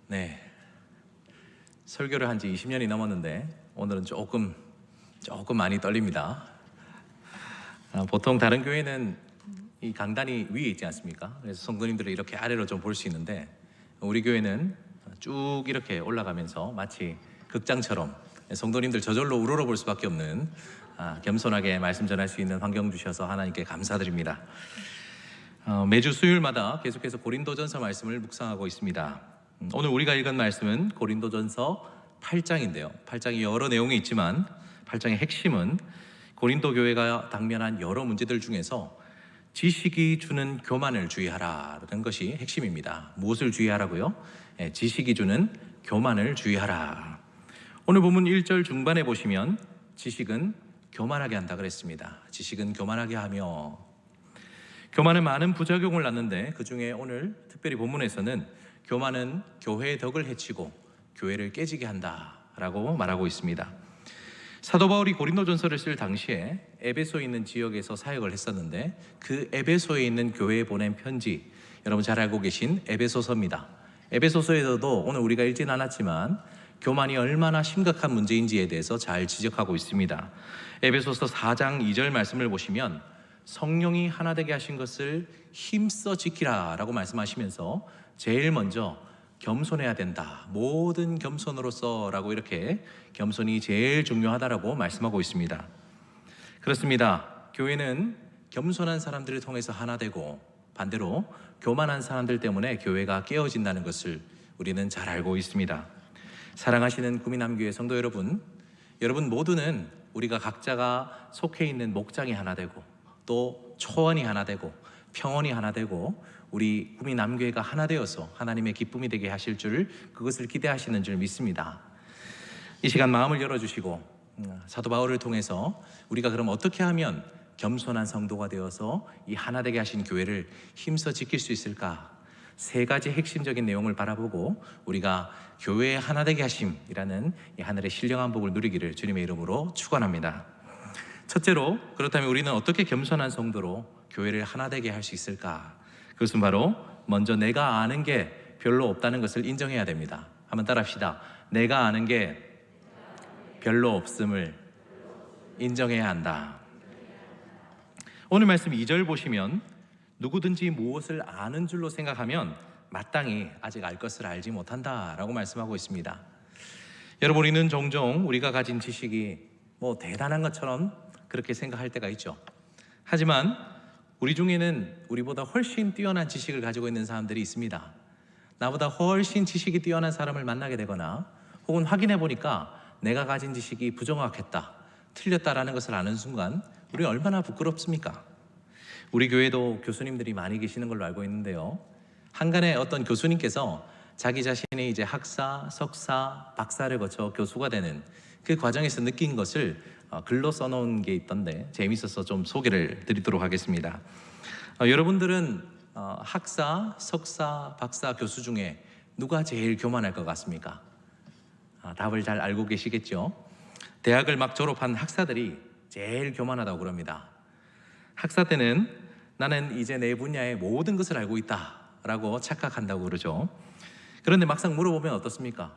네, 설교를 한 지 20년이 넘었는데 오늘은 조금 많이 떨립니다. 보통 다른 교회는 이 강단이 위에 있지 않습니까? 그래서 성도님들을 이렇게 아래로 좀 볼 수 있는데 우리 교회는 쭉 이렇게 올라가면서 마치 극장처럼 성도님들 저절로 우러러 볼 수밖에 없는 겸손하게 말씀 전할 수 있는 환경 주셔서 하나님께 감사드립니다. 매주 수요일마다 계속해서 고린도전서 말씀을 묵상하고 있습니다. 오늘 우리가 읽은 말씀은 고린도전서 8장인데요. 8장이 여러 내용이 있지만 8장의 핵심은 고린도 교회가 당면한 여러 문제들 중에서 지식이 주는 교만을 주의하라는 것이 핵심입니다. 무엇을 주의하라고요? 지식이 주는 교만을 주의하라. 오늘 본문 1절 중반에 보시면 지식은 교만하게 한다 그랬습니다. 지식은 교만하게 하며, 교만은 많은 부작용을 낳는데 그 중에 오늘 특별히 본문에서는 교만은 교회의 덕을 해치고 교회를 깨지게 한다라고 말하고 있습니다. 사도 바울이 고린도전서를 쓸 당시에 에베소에 있는 지역에서 사역을 했었는데 그 에베소에 있는 교회에 보낸 편지, 여러분 잘 알고 계신 에베소서입니다. 에베소서에서도 오늘 우리가 읽진 않았지만 교만이 얼마나 심각한 문제인지에 대해서 잘 지적하고 있습니다. 에베소서 4장 2절 말씀을 보시면 성령이 하나 되게 하신 것을 힘써 지키라 라고 말씀하시면서 제일 먼저 겸손해야 된다, 모든 겸손으로서 라고 이렇게 겸손이 제일 중요하다라고 말씀하고 있습니다. 그렇습니다. 교회는 겸손한 사람들을 통해서 하나 되고 반대로 교만한 사람들 때문에 교회가 깨어진다는 것을 우리는 잘 알고 있습니다. 사랑하시는 구미남교회 성도 여러분, 여러분 모두는 우리가 각자가 속해 있는 목장이 하나 되고 또 초원이 하나 되고 평원이 하나 되고 우리 구미남교회가 하나 되어서 하나님의 기쁨이 되게 하실 줄, 그것을 기대하시는 줄 믿습니다. 이 시간 마음을 열어주시고 사도 바울을 통해서 우리가 그럼 어떻게 하면 겸손한 성도가 되어서 이 하나 되게 하신 교회를 힘써 지킬 수 있을까? 세 가지 핵심적인 내용을 바라보고 우리가 교회의 하나 되게 하심이라는 이 하늘의 신령한 복을 누리기를 주님의 이름으로 축원합니다. 첫째로, 그렇다면 우리는 어떻게 겸손한 성도로 교회를 하나 되게 할 수 있을까? 그것은 바로 먼저 내가 아는 게 별로 없다는 것을 인정해야 됩니다. 한번 따라합시다. 내가 아는 게 별로 없음을 인정해야 한다. 오늘 말씀 2절 보시면 누구든지 무엇을 아는 줄로 생각하면 마땅히 아직 알 것을 알지 못한다라고 말씀하고 있습니다. 여러분, 우리는 종종 우리가 가진 지식이 대단한 것처럼 그렇게 생각할 때가 있죠. 하지만 우리 중에는 우리보다 훨씬 뛰어난 지식을 가지고 있는 사람들이 있습니다. 나보다 훨씬 지식이 뛰어난 사람을 만나게 되거나 혹은 확인해 보니까 내가 가진 지식이 부정확했다, 틀렸다라는 것을 아는 순간 우리는 얼마나 부끄럽습니까? 우리 교회도 교수님들이 많이 계시는 걸로 알고 있는데요. 한간에 어떤 교수님께서 자기 자신이 이제 학사, 석사, 박사를 거쳐 교수가 되는 그 과정에서 느낀 것을 글로 써놓은 게 있던데 재미있어서 좀 소개를 드리도록 하겠습니다. 여러분들은 학사, 석사, 박사 교수 중에 누가 제일 교만할 것 같습니까? 답을 잘 알고 계시겠죠? 대학을 막 졸업한 학사들이 제일 교만하다고 그럽니다. 학사 때는 나는 이제 내 분야의 모든 것을 알고 있다라고 착각한다고 그러죠. 그런데 막상 물어보면 어떻습니까?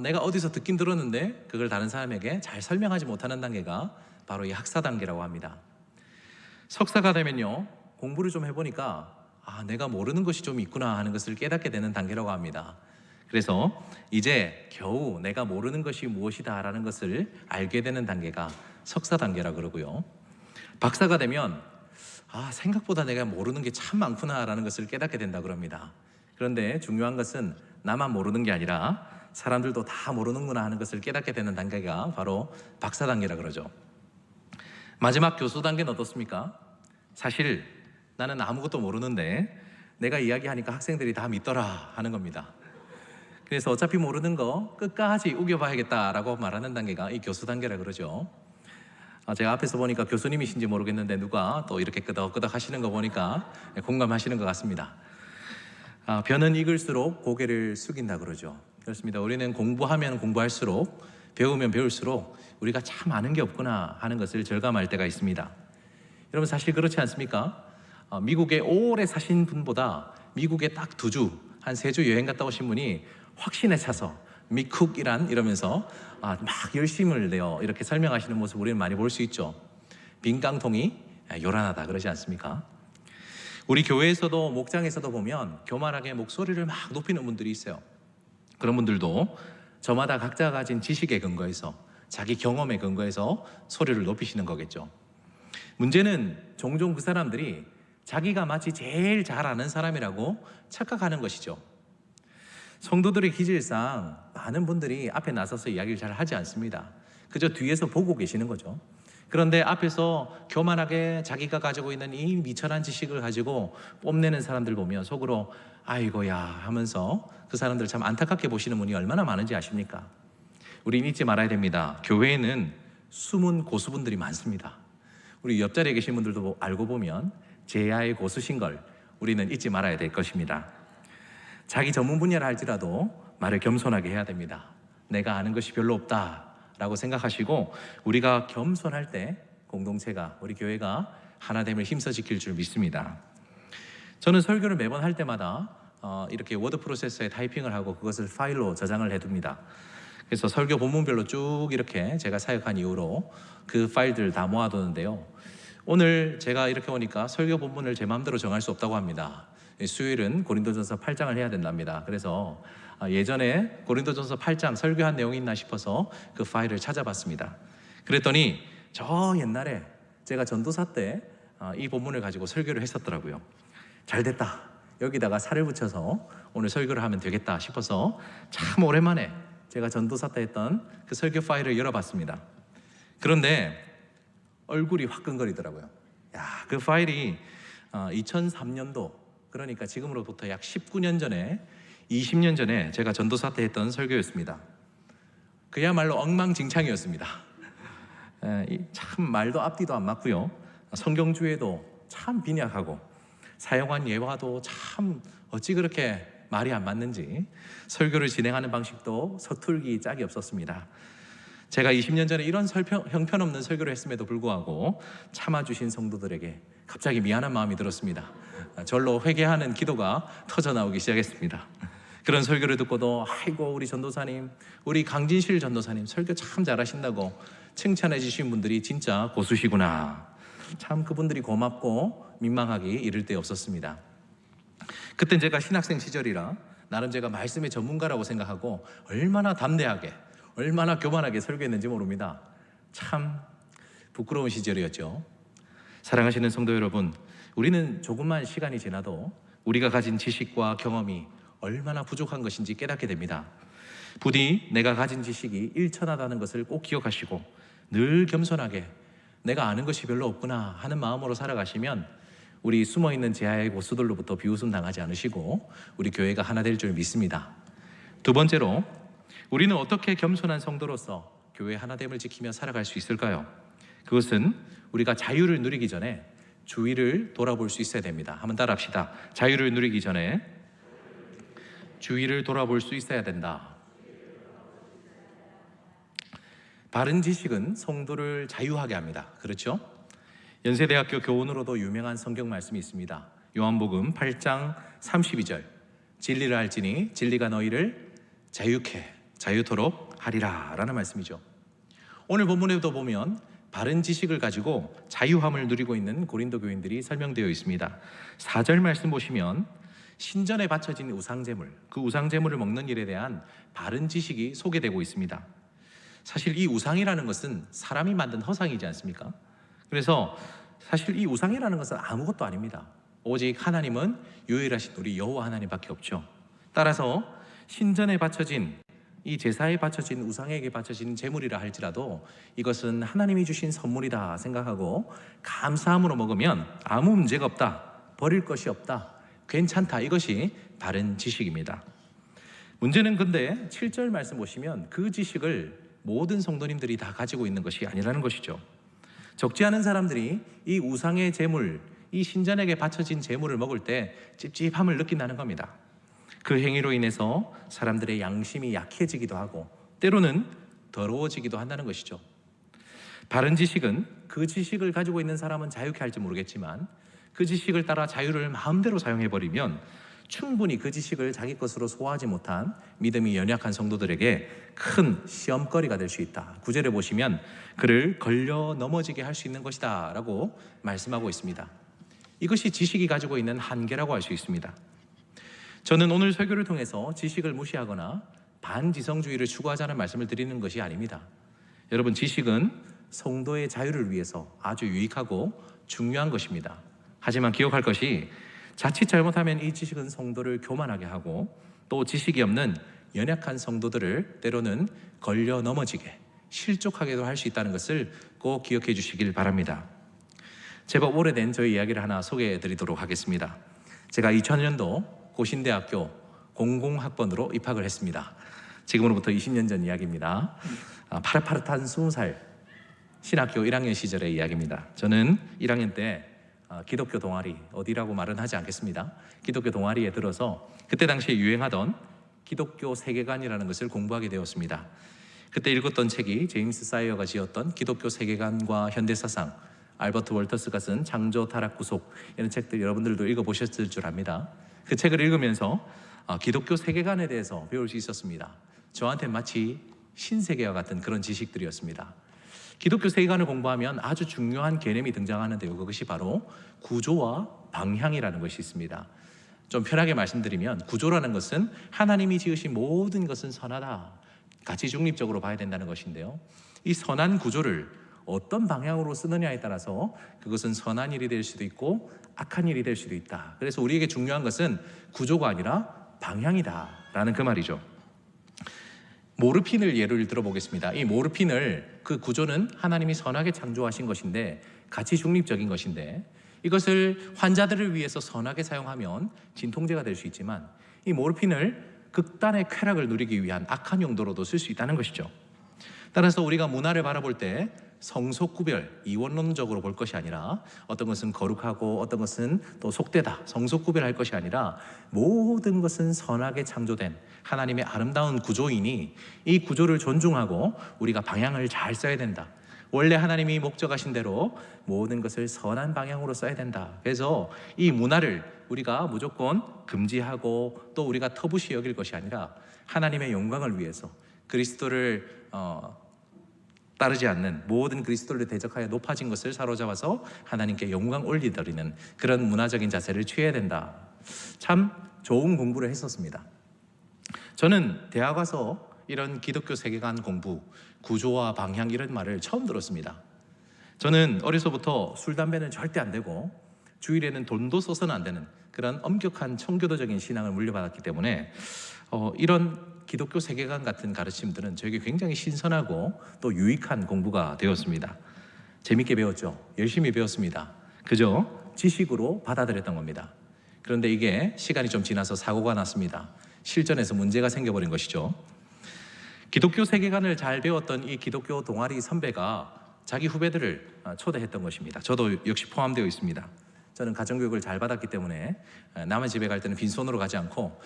내가 어디서 듣긴 들었는데 그걸 다른 사람에게 잘 설명하지 못하는 단계가 바로 이 학사 단계라고 합니다. 석사가 되면요, 공부를 좀 해보니까 내가 모르는 것이 좀 있구나 하는 것을 깨닫게 되는 단계라고 합니다. 그래서 이제 겨우 내가 모르는 것이 무엇이다 라는 것을 알게 되는 단계가 석사 단계라 그러고요. 박사가 되면 생각보다 내가 모르는 게 참 많구나 라는 것을 깨닫게 된다 그럽니다. 그런데 중요한 것은 나만 모르는 게 아니라 사람들도 다 모르는구나 하는 것을 깨닫게 되는 단계가 바로 박사 단계라 그러죠. 마지막 교수 단계는 어떻습니까? 사실 나는 아무것도 모르는데 내가 이야기하니까 학생들이 다 믿더라 하는 겁니다. 그래서 어차피 모르는 거 끝까지 우겨봐야겠다라고 말하는 단계가 이 교수 단계라 그러죠. 제가 앞에서 보니까 교수님이신지 모르겠는데 누가 또 이렇게 끄덕끄덕 하시는 거 보니까 공감하시는 것 같습니다. 벼는 익을수록 고개를 숙인다 그러죠. 그렇습니다. 우리는 공부하면 공부할수록, 배우면 배울수록 우리가 참 아는 게 없구나 하는 것을 절감할 때가 있습니다. 여러분, 사실 그렇지 않습니까? 미국에 오래 사신 분보다 미국에 딱 2주, 한 3주 여행 갔다 오신 분이 확신에 차서 미쿡이란 이러면서 막 열심을 내어 이렇게 설명하시는 모습 우리는 많이 볼 수 있죠. 빈 깡통이 요란하다 그러지 않습니까? 우리 교회에서도 목장에서도 보면 교만하게 목소리를 막 높이는 분들이 있어요. 그런 분들도 저마다 각자 가진 지식에 근거해서 자기 경험에 근거해서 소리를 높이시는 거겠죠. 문제는 종종 그 사람들이 자기가 마치 제일 잘 아는 사람이라고 착각하는 것이죠. 성도들의 기질상 많은 분들이 앞에 나서서 이야기를 잘 하지 않습니다. 그저 뒤에서 보고 계시는 거죠. 그런데 앞에서 교만하게 자기가 가지고 있는 이 미천한 지식을 가지고 뽐내는 사람들 보면 속으로 아이고야 하면서 그 사람들 참 안타깝게 보시는 분이 얼마나 많은지 아십니까? 우린 잊지 말아야 됩니다. 교회에는 숨은 고수분들이 많습니다. 우리 옆자리에 계신 분들도 알고 보면 제야의 고수신 걸 우리는 잊지 말아야 될 것입니다. 자기 전문 분야를 할지라도 말을 겸손하게 해야 됩니다. 내가 아는 것이 별로 없다라고 생각하시고 우리가 겸손할 때 공동체가, 우리 교회가 하나됨을 힘써 지킬 줄 믿습니다. 저는 설교를 매번 할 때마다 이렇게 워드 프로세서에 타이핑을 하고 그것을 파일로 저장을 해둡니다. 그래서 설교 본문별로 쭉 이렇게 제가 사역한 이후로 그 파일들을 다 모아두는데요. 오늘 제가 이렇게 오니까 설교 본문을 제 마음대로 정할 수 없다고 합니다. 수요일은 고린도전서 8장을 해야 된답니다. 그래서 예전에 고린도전서 8장 설교한 내용이 있나 싶어서 그 파일을 찾아봤습니다. 그랬더니 저 옛날에 제가 전도사 때 이 본문을 가지고 설교를 했었더라고요. 잘 됐다. 여기다가 살을 붙여서 오늘 설교를 하면 되겠다 싶어서 참 오랜만에 제가 전도사 때 했던 그 설교 파일을 열어봤습니다. 그런데 얼굴이 화끈거리더라고요. 그 파일이 2003년도, 그러니까 지금으로부터 약 19년 전에, 20년 전에 제가 전도사 때 했던 설교였습니다. 그야말로 엉망진창이었습니다. 참 말도 앞뒤도 안 맞고요. 성경주에도 참 빈약하고 사용한 예화도 참 어찌 그렇게 말이 안 맞는지 설교를 진행하는 방식도 서툴기 짝이 없었습니다. 제가 20년 전에 이런 형편없는 설교를 했음에도 불구하고 참아주신 성도들에게 갑자기 미안한 마음이 들었습니다. 절로 회개하는 기도가 터져나오기 시작했습니다. 그런 설교를 듣고도 아이고 우리 전도사님, 우리 강진실 전도사님 설교 참 잘하신다고 칭찬해 주신 분들이 진짜 고수시구나. 참 그분들이 고맙고 민망하기 이를 데 없었습니다. 그땐 제가 신학생 시절이라 나름 제가 말씀의 전문가라고 생각하고 얼마나 담대하게, 얼마나 교만하게 설교했는지 모릅니다. 참 부끄러운 시절이었죠. 사랑하시는 성도 여러분, 우리는 조금만 시간이 지나도 우리가 가진 지식과 경험이 얼마나 부족한 것인지 깨닫게 됩니다. 부디 내가 가진 지식이 일천하다는 것을 꼭 기억하시고 늘 겸손하게 내가 아는 것이 별로 없구나 하는 마음으로 살아가시면 우리 숨어있는 제아의 고수들로부터 비웃음 당하지 않으시고 우리 교회가 하나 될 줄 믿습니다. 두 번째로, 우리는 어떻게 겸손한 성도로서 교회 하나됨을 지키며 살아갈 수 있을까요? 그것은 우리가 자유를 누리기 전에 주위를 돌아볼 수 있어야 됩니다. 한번 따라합시다. 자유를 누리기 전에 주위를 돌아볼 수 있어야 된다. 바른 지식은 성도를 자유하게 합니다. 그렇죠? 연세대학교 교훈으로도 유명한 성경 말씀이 있습니다. 요한복음 8장 32절, 진리를 알지니 진리가 너희를 자유토록 하리라 라는 말씀이죠. 오늘 본문에도 보면 바른 지식을 가지고 자유함을 누리고 있는 고린도 교인들이 설명되어 있습니다. 4절 말씀 보시면 신전에 바쳐진 우상제물, 그 우상제물을 먹는 일에 대한 바른 지식이 소개되고 있습니다. 사실 이 우상이라는 것은 사람이 만든 허상이지 않습니까? 그래서 사실 이 우상이라는 것은 아무것도 아닙니다. 오직 하나님은 유일하신 우리 여호와 하나님밖에 없죠. 따라서 신전에 바쳐진, 이 제사에 바쳐진 우상에게 바쳐진 제물이라 할지라도 이것은 하나님이 주신 선물이다 생각하고 감사함으로 먹으면 아무 문제가 없다, 버릴 것이 없다, 괜찮다, 이것이 바른 지식입니다. 문제는 근데 7절 말씀 보시면 그 지식을 모든 성도님들이 다 가지고 있는 것이 아니라는 것이죠. 적지 않은 사람들이 이 우상의 제물, 이 신전에게 바쳐진 제물을 먹을 때 찝찝함을 느낀다는 겁니다. 그 행위로 인해서 사람들의 양심이 약해지기도 하고 때로는 더러워지기도 한다는 것이죠. 바른 지식은 그 지식을 가지고 있는 사람은 자유케 할지 모르겠지만 그 지식을 따라 자유를 마음대로 사용해버리면 충분히 그 지식을 자기 것으로 소화하지 못한 믿음이 연약한 성도들에게 큰 시험거리가 될 수 있다. 9절에 보시면 그를 걸려 넘어지게 할 수 있는 것이다 라고 말씀하고 있습니다. 이것이 지식이 가지고 있는 한계라고 할 수 있습니다. 저는 오늘 설교를 통해서 지식을 무시하거나 반지성주의를 추구하자는 말씀을 드리는 것이 아닙니다. 여러분, 지식은 성도의 자유를 위해서 아주 유익하고 중요한 것입니다. 하지만 기억할 것이 자칫 잘못하면 이 지식은 성도를 교만하게 하고 또 지식이 없는 연약한 성도들을 때로는 걸려 넘어지게 실족하게도 할 수 있다는 것을 꼭 기억해 주시길 바랍니다. 제법 오래된 저희 이야기를 하나 소개해 드리도록 하겠습니다. 제가 2000년도 고신대학교 공공학번으로 입학을 했습니다. 지금으로부터 20년 전 이야기입니다. 파릇파릇한 20살 신학교 1학년 시절의 이야기입니다. 저는 1학년 때 기독교 동아리, 어디라고 말은 하지 않겠습니다. 기독교 동아리에 들어서 그때 당시에 유행하던 기독교 세계관이라는 것을 공부하게 되었습니다. 그때 읽었던 책이 제임스 사이어가 지었던 기독교 세계관과 현대사상, 알버트 월터스가 쓴 창조, 타락, 구속, 이런 책들 여러분들도 읽어보셨을 줄 압니다. 그 책을 읽으면서 기독교 세계관에 대해서 배울 수 있었습니다. 저한테 마치 신세계와 같은 그런 지식들이었습니다. 기독교 세계관을 공부하면 아주 중요한 개념이 등장하는데요. 그것이 바로 구조와 방향이라는 것이 있습니다. 좀 편하게 말씀드리면 구조라는 것은 하나님이 지으신 모든 것은 선하다, 가치 중립적으로 봐야 된다는 것인데요. 이 선한 구조를 어떤 방향으로 쓰느냐에 따라서 그것은 선한 일이 될 수도 있고 악한 일이 될 수도 있다. 그래서 우리에게 중요한 것은 구조가 아니라 방향이다라는 그 말이죠. 모르핀을 예를 들어보겠습니다. 이 모르핀을, 그 구조는 하나님이 선하게 창조하신 것인데 가치 중립적인 것인데 이것을 환자들을 위해서 선하게 사용하면 진통제가 될 수 있지만 이 모르핀을 극단의 쾌락을 누리기 위한 악한 용도로도 쓸 수 있다는 것이죠. 따라서 우리가 문화를 바라볼 때 성속구별, 이원론적으로 볼 것이 아니라 어떤 것은 거룩하고 어떤 것은 또 속되다, 성속구별할 것이 아니라 모든 것은 선하게 창조된 하나님의 아름다운 구조이니 이 구조를 존중하고 우리가 방향을 잘 써야 된다. 원래 하나님이 목적하신 대로 모든 것을 선한 방향으로 써야 된다. 그래서 이 문화를 우리가 무조건 금지하고 또 우리가 터부시 여길 것이 아니라 하나님의 영광을 위해서 그리스도를 따르지 않는 모든 그리스도를 대적하여 높아진 것을 사로잡아서 하나님께 영광 올리드리는 그런 문화적인 자세를 취해야 된다. 참 좋은 공부를 했었습니다. 저는 대학 와서 이런 기독교 세계관 공부, 구조와 방향 이런 말을 처음 들었습니다. 저는 어려서부터 술, 담배는 절대 안 되고 주일에는 돈도 써서는 안 되는 그런 엄격한 청교도적인 신앙을 물려받았기 때문에 이런 기독교 세계관 같은 가르침들은 저에게 굉장히 신선하고 또 유익한 공부가 되었습니다. 재밌게 배웠죠. 열심히 배웠습니다. 그저 지식으로 받아들였던 겁니다. 그런데 이게 시간이 좀 지나서 사고가 났습니다. 실전에서 문제가 생겨버린 것이죠. 기독교 세계관을 잘 배웠던 이 기독교 동아리 선배가 자기 후배들을 초대했던 것입니다. 저도 역시 포함되어 있습니다. 저는 가정교육을 잘 받았기 때문에 남의 집에 갈 때는 빈손으로 가지 않고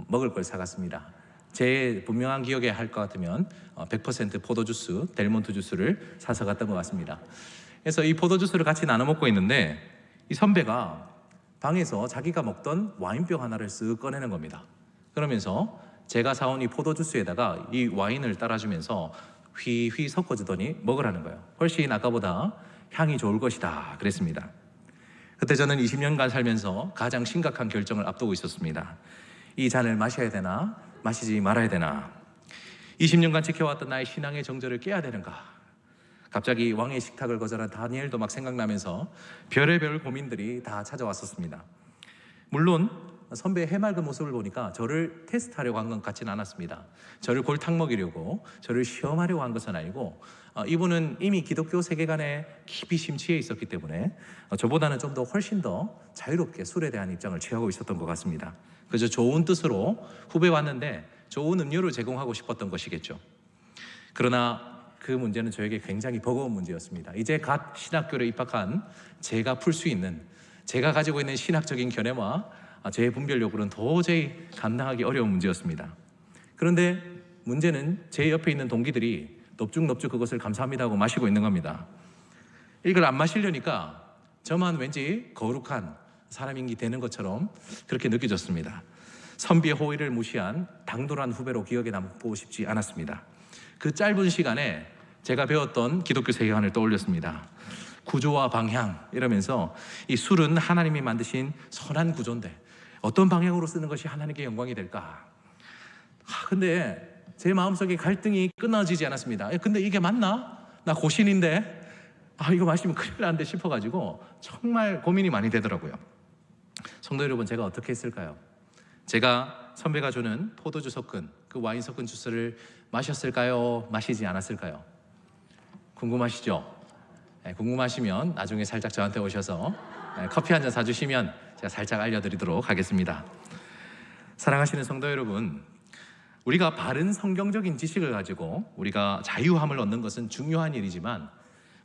먹을 걸 사갔습니다. 제 분명한 기억에 할 것 같으면 100% 포도주스, 델몬트 주스를 사서 갔던 것 같습니다. 그래서 이 포도주스를 같이 나눠 먹고 있는데 이 선배가 방에서 자기가 먹던 와인병 하나를 쓱 꺼내는 겁니다. 그러면서 제가 사온 이 포도주스에다가 이 와인을 따라주면서 휘휘 섞어주더니 먹으라는 거예요. 훨씬 아까보다 향이 좋을 것이다 그랬습니다. 그때 저는 20년간 살면서 가장 심각한 결정을 앞두고 있었습니다. 이 잔을 마셔야 되나 마시지 말아야 되나. 20년간 지켜왔던 나의 신앙의 정절을 깨야 되는가. 갑자기 왕의 식탁을 거절한 다니엘도 막 생각나면서 별의별 고민들이 다 찾아왔었습니다. 물론 선배의 해맑은 모습을 보니까 저를 테스트하려고 한 건 같지는 않았습니다. 저를 골탕 먹이려고, 저를 시험하려고 한 것은 아니고 이분은 이미 기독교 세계관에 깊이 심취해 있었기 때문에 저보다는 좀 더 훨씬 더 자유롭게 술에 대한 입장을 취하고 있었던 것 같습니다. 그저 좋은 뜻으로 후배 왔는데 좋은 음료를 제공하고 싶었던 것이겠죠. 그러나 그 문제는 저에게 굉장히 버거운 문제였습니다. 이제 갓 신학교를 입학한 제가 풀 수 있는, 제가 가지고 있는 신학적인 견해와 제 분별력으로는 도저히 감당하기 어려운 문제였습니다. 그런데 문제는 제 옆에 있는 동기들이 넙죽넙죽 그것을 감사합니다 하고 마시고 있는 겁니다. 이걸 안 마시려니까 저만 왠지 거룩한 사람인기 되는 것처럼 그렇게 느껴졌습니다. 선비의 호의를 무시한 당돌한 후배로 기억에 남고 싶지 않았습니다. 그 짧은 시간에 제가 배웠던 기독교 세계관을 떠올렸습니다. 구조와 방향 이러면서 이 술은 하나님이 만드신 선한 구조인데 어떤 방향으로 쓰는 것이 하나님께 영광이 될까? 근데 제 마음속에 갈등이 끊어지지 않았습니다. 근데 이게 맞나? 나 고신인데 이거 마시면 큰일 나는데 싶어가지고 정말 고민이 많이 되더라고요. 성도 여러분, 제가 어떻게 했을까요? 제가 선배가 주는 포도주 섞은 그 와인 섞은 주스를 마셨을까요? 마시지 않았을까요? 궁금하시죠? 궁금하시면 나중에 살짝 저한테 오셔서 커피 한 잔 사주시면 제가 살짝 알려드리도록 하겠습니다. 사랑하시는 성도 여러분, 우리가 바른 성경적인 지식을 가지고 우리가 자유함을 얻는 것은 중요한 일이지만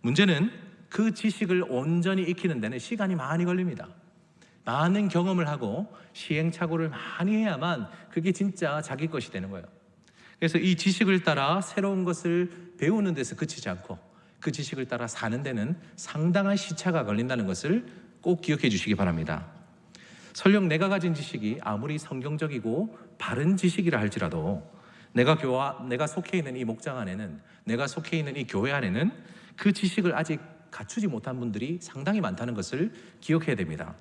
문제는 그 지식을 온전히 익히는 데는 시간이 많이 걸립니다. 많은 경험을 하고 시행착오를 많이 해야만 그게 진짜 자기 것이 되는 거예요. 그래서 이 지식을 따라 새로운 것을 배우는 데서 그치지 않고 그 지식을 따라 사는 데는 상당한 시차가 걸린다는 것을 꼭 기억해 주시기 바랍니다. 설령 내가 가진 지식이 아무리 성경적이고 바른 지식이라 할지라도 내가 속해 있는 이 목장 안에는, 내가 속해 있는 이 교회 안에는 그 지식을 아직 갖추지 못한 분들이 상당히 많다는 것을 기억해야 됩니다.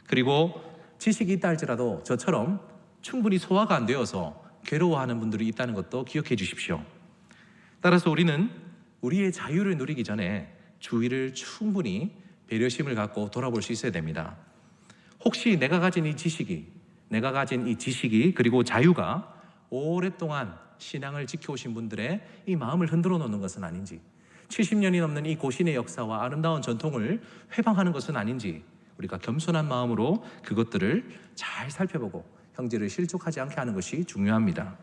그리고 지식이 있다 할지라도 저처럼 충분히 소화가 안 되어서 괴로워하는 분들이 있다는 것도 기억해 주십시오. 따라서 우리는 우리의 자유를 누리기 전에 주위를 충분히 배려심을 갖고 돌아볼 수 있어야 됩니다. 혹시 내가 가진 이 지식이 그리고 자유가 오랫동안 신앙을 지켜오신 분들의 이 마음을 흔들어 놓는 것은 아닌지, 70년이 넘는 이 고신의 역사와 아름다운 전통을 회방하는 것은 아닌지 우리가 겸손한 마음으로 그것들을 잘 살펴보고 형제를 실족하지 않게 하는 것이 중요합니다.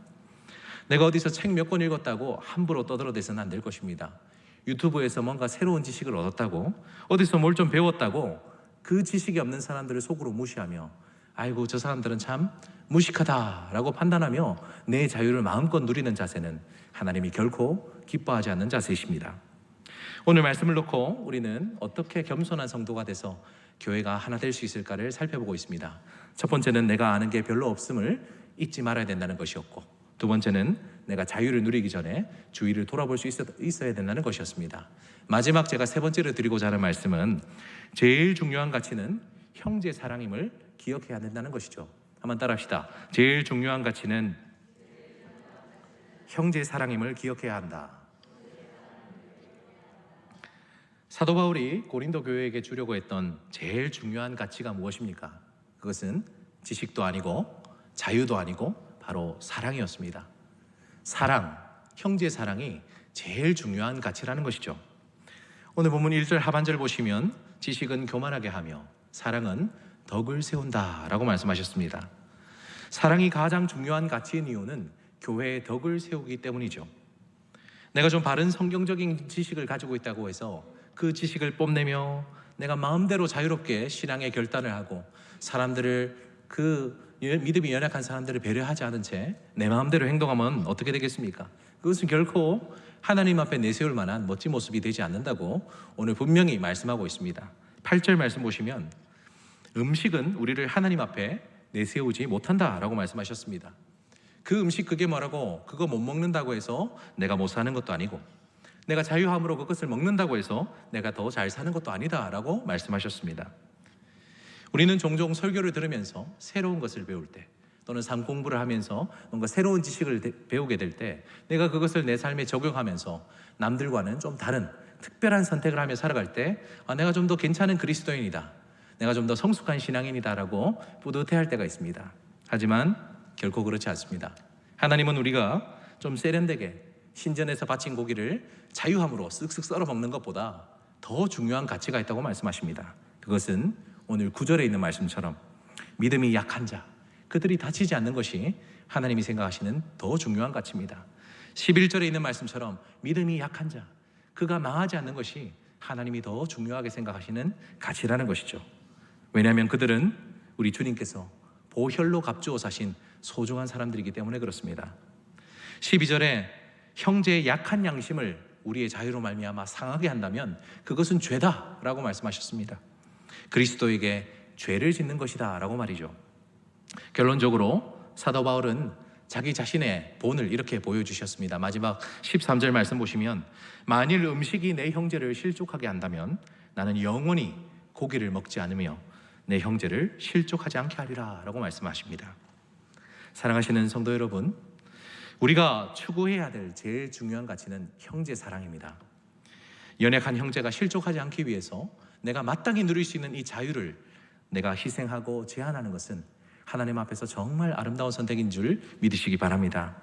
내가 어디서 책 몇 권 읽었다고 함부로 떠들어대서는 안 될 것입니다. 유튜브에서 뭔가 새로운 지식을 얻었다고, 어디서 뭘 좀 배웠다고 그 지식이 없는 사람들을 속으로 무시하며 아이고 저 사람들은 참 무식하다라고 판단하며 내 자유를 마음껏 누리는 자세는 하나님이 결코 기뻐하지 않는 자세이십니다. 오늘 말씀을 놓고 우리는 어떻게 겸손한 성도가 돼서 교회가 하나 될 수 있을까를 살펴보고 있습니다. 첫 번째는 내가 아는 게 별로 없음을 잊지 말아야 된다는 것이었고, 두 번째는 내가 자유를 누리기 전에 주위를 돌아볼 수 있어야 된다는 것이었습니다. 마지막 제가 세 번째로 드리고자 하는 말씀은 제일 중요한 가치는 형제 사랑임을 기억해야 된다는 것이죠. 한번 따라합시다. 제일 중요한 가치는 형제 사랑임을 기억해야 한다. 사도 바울이 고린도 교회에게 주려고 했던 제일 중요한 가치가 무엇입니까? 그것은 지식도 아니고 자유도 아니고 바로 사랑이었습니다. 사랑, 형제 사랑이 제일 중요한 가치라는 것이죠. 오늘 본문 1절 하반절 보시면 지식은 교만하게 하며 사랑은 덕을 세운다 라고 말씀하셨습니다. 사랑이 가장 중요한 가치인 이유는 교회의 덕을 세우기 때문이죠. 내가 좀 바른 성경적인 지식을 가지고 있다고 해서 그 지식을 뽐내며 내가 마음대로 자유롭게 신앙의 결단을 하고 사람들을, 그 믿음이 연약한 사람들을 배려하지 않은 채 내 마음대로 행동하면 어떻게 되겠습니까? 그것은 결코 하나님 앞에 내세울 만한 멋진 모습이 되지 않는다고 오늘 분명히 말씀하고 있습니다. 8절 말씀 보시면 음식은 우리를 하나님 앞에 내세우지 못한다라고 말씀하셨습니다. 그 음식 그게 뭐라고, 그거 못 먹는다고 해서 내가 못 사는 것도 아니고 내가 자유함으로 그것을 먹는다고 해서 내가 더 잘 사는 것도 아니다라고 말씀하셨습니다. 우리는 종종 설교를 들으면서 새로운 것을 배울 때 또는 삶 공부를 하면서 뭔가 새로운 지식을 배우게 될 때 내가 그것을 내 삶에 적용하면서 남들과는 좀 다른 특별한 선택을 하며 살아갈 때 내가 좀 더 괜찮은 그리스도인이다, 내가 좀 더 성숙한 신앙인이다라고 뿌듯해할 때가 있습니다. 하지만 결코 그렇지 않습니다. 하나님은 우리가 좀 세련되게 신전에서 바친 고기를 자유함으로 쓱쓱 썰어 먹는 것보다 더 중요한 가치가 있다고 말씀하십니다. 그것은 오늘 9절에 있는 말씀처럼 믿음이 약한 자, 그들이 다치지 않는 것이 하나님이 생각하시는 더 중요한 가치입니다. 11절에 있는 말씀처럼 믿음이 약한 자, 그가 망하지 않는 것이 하나님이 더 중요하게 생각하시는 가치라는 것이죠. 왜냐하면 그들은 우리 주님께서 보혈로 값주어 사신 소중한 사람들이기 때문에 그렇습니다. 12절에 형제의 약한 양심을 우리의 자유로 말미암아 상하게 한다면 그것은 죄다라고 말씀하셨습니다. 그리스도에게 죄를 짓는 것이다 라고 말이죠. 결론적으로 사도 바울은 자기 자신의 본을 이렇게 보여주셨습니다. 마지막 13절 말씀 보시면 만일 음식이 내 형제를 실족하게 한다면 나는 영원히 고기를 먹지 않으며 내 형제를 실족하지 않게 하리라 라고 말씀하십니다. 사랑하시는 성도 여러분, 우리가 추구해야 될 제일 중요한 가치는 형제 사랑입니다. 연약한 형제가 실족하지 않기 위해서 내가 마땅히 누릴 수 있는 이 자유를 내가 희생하고 제한하는 것은 하나님 앞에서 정말 아름다운 선택인 줄 믿으시기 바랍니다.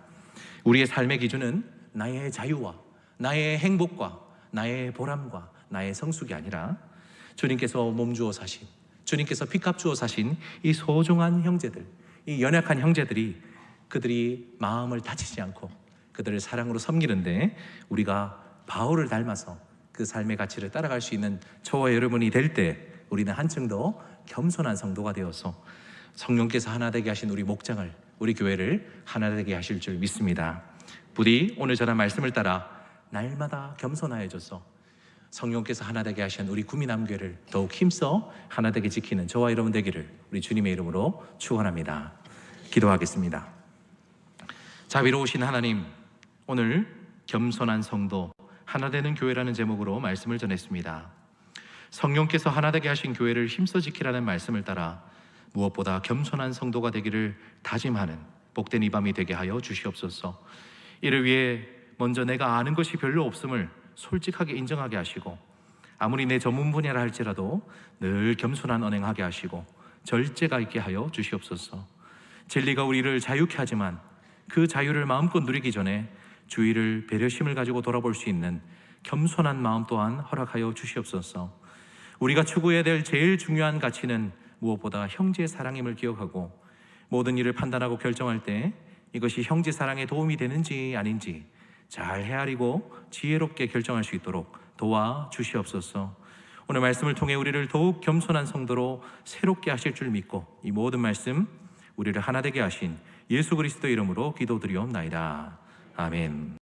우리의 삶의 기준은 나의 자유와 나의 행복과 나의 보람과 나의 성숙이 아니라 주님께서 몸주어 사신, 주님께서 피값 주어 사신 이 소중한 형제들, 이 연약한 형제들이 그들이 마음을 다치지 않고 그들을 사랑으로 섬기는데 우리가 바울을 닮아서 그 삶의 가치를 따라갈 수 있는 저와 여러분이 될 때 우리는 한층 더 겸손한 성도가 되어서 성령께서 하나 되게 하신 우리 목장을, 우리 교회를 하나 되게 하실 줄 믿습니다. 부디 오늘 전한 말씀을 따라 날마다 겸손하여져서 성령께서 하나 되게 하신 우리 구미남교회를 더욱 힘써 하나 되게 지키는 저와 여러분 되기를 우리 주님의 이름으로 축원합니다. 기도하겠습니다. 자비로우신 하나님, 오늘 겸손한 성도 하나 되는 교회라는 제목으로 말씀을 전했습니다. 성령께서 하나 되게 하신 교회를 힘써 지키라는 말씀을 따라 무엇보다 겸손한 성도가 되기를 다짐하는 복된 이 밤이 되게 하여 주시옵소서. 이를 위해 먼저 내가 아는 것이 별로 없음을 솔직하게 인정하게 하시고 아무리 내 전문 분야라 할지라도 늘 겸손한 언행하게 하시고 절제가 있게 하여 주시옵소서. 진리가 우리를 자유케 하지만 그 자유를 마음껏 누리기 전에 주의를 배려심을 가지고 돌아볼 수 있는 겸손한 마음 또한 허락하여 주시옵소서. 우리가 추구해야 될 제일 중요한 가치는 무엇보다 형제 사랑임을 기억하고 모든 일을 판단하고 결정할 때 이것이 형제 사랑에 도움이 되는지 아닌지 잘 헤아리고 지혜롭게 결정할 수 있도록 도와 주시옵소서. 오늘 말씀을 통해 우리를 더욱 겸손한 성도로 새롭게 하실 줄 믿고 이 모든 말씀 우리를 하나 되게 하신 예수 그리스도 이름으로 기도드리옵나이다. 아멘.